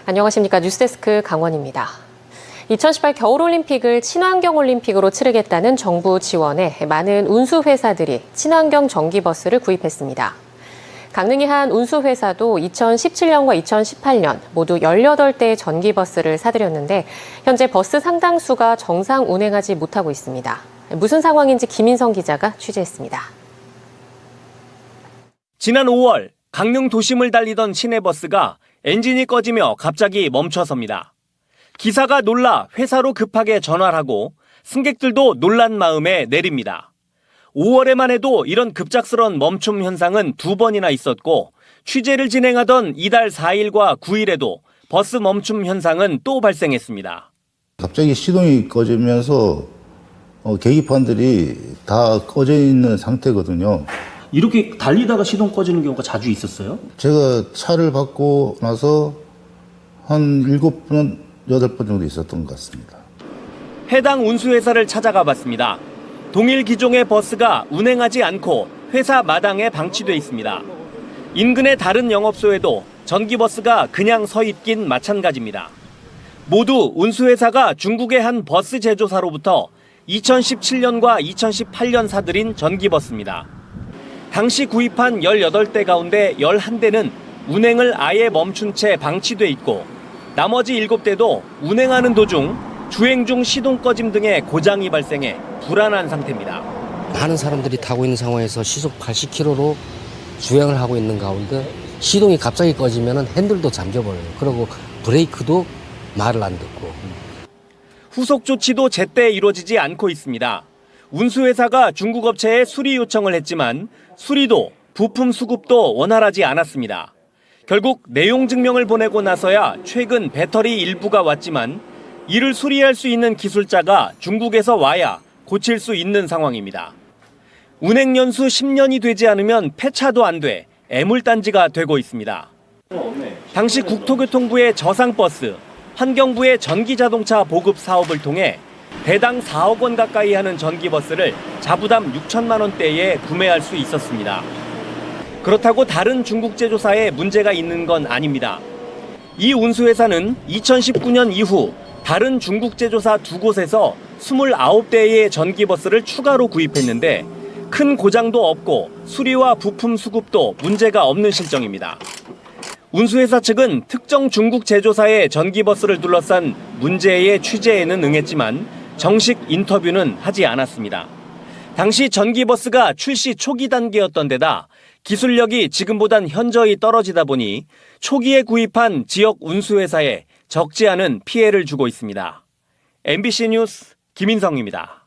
안녕하십니까. 뉴스데스크 강원입니다. 2018 겨울올림픽을 친환경올림픽으로 치르겠다는 정부 지원에 많은 운수회사들이 친환경 전기버스를 구입했습니다. 강릉의 한 운수회사도 2017년과 2018년 모두 18대의 전기버스를 사들였는데 현재 버스 상당수가 정상 운행하지 못하고 있습니다. 무슨 상황인지 김인성 기자가 취재했습니다. 지난 5월 강릉 도심을 달리던 시내버스가 엔진이 꺼지며 갑자기 멈춰섭니다. 기사가 놀라 회사로 급하게 전화를 하고 승객들도 놀란 마음에 내립니다. 5월에만 해도 이런 급작스런 멈춤 현상은 2번이나 있었고 취재를 진행하던 이달 4일과 9일에도 버스 멈춤 현상은 또 발생했습니다. 갑자기 시동이 꺼지면서 계기판들이 다 꺼져 있는 상태거든요. 이렇게 달리다가 시동 꺼지는 경우가 자주 있었어요? 제가 차를 받고 나서 한 7번, 8번 정도 있었던 것 같습니다. 해당 운수회사를 찾아가 봤습니다. 동일 기종의 버스가 운행하지 않고 회사 마당에 방치돼 있습니다. 인근의 다른 영업소에도 전기버스가 그냥 서 있긴 마찬가지입니다. 모두 운수회사가 중국의 한 버스 제조사로부터 2017년과 2018년 사들인 전기버스입니다. 당시 구입한 18대 가운데 11대는 운행을 아예 멈춘 채 방치돼 있고 나머지 7대도 운행하는 도중 주행 중 시동 꺼짐 등의 고장이 발생해 불안한 상태입니다. 많은 사람들이 타고 있는 상황에서 시속 80km로 주행을 하고 있는 가운데 시동이 갑자기 꺼지면 핸들도 잠겨버려요. 그리고 브레이크도 말을 안 듣고. 후속 조치도 제때 이루어지지 않고 있습니다. 운수회사가 중국 업체에 수리 요청을 했지만 수리도 부품 수급도 원활하지 않았습니다. 결국 내용 증명을 보내고 나서야 최근 배터리 일부가 왔지만 이를 수리할 수 있는 기술자가 중국에서 와야 고칠 수 있는 상황입니다. 운행 연수 10년이 되지 않으면 폐차도 안 돼 애물단지가 되고 있습니다. 당시 국토교통부의 저상버스, 환경부의 전기자동차 보급 사업을 통해 대당 4억 원 가까이 하는 전기버스를 자부담 6천만 원대에 구매할 수 있었습니다. 그렇다고 다른 중국 제조사에 문제가 있는 건 아닙니다. 이 운수회사는 2019년 이후 다른 중국 제조사 2곳에서 29대의 전기버스를 추가로 구입했는데 큰 고장도 없고 수리와 부품 수급도 문제가 없는 실정입니다. 운수회사 측은 특정 중국 제조사의 전기버스를 둘러싼 문제의 취재에는 응했지만 정식 인터뷰는 하지 않았습니다. 당시 전기버스가 출시 초기 단계였던 데다 기술력이 지금보단 현저히 떨어지다 보니 초기에 구입한 지역 운수회사에 적지 않은 피해를 주고 있습니다. MBC 뉴스 김인성입니다.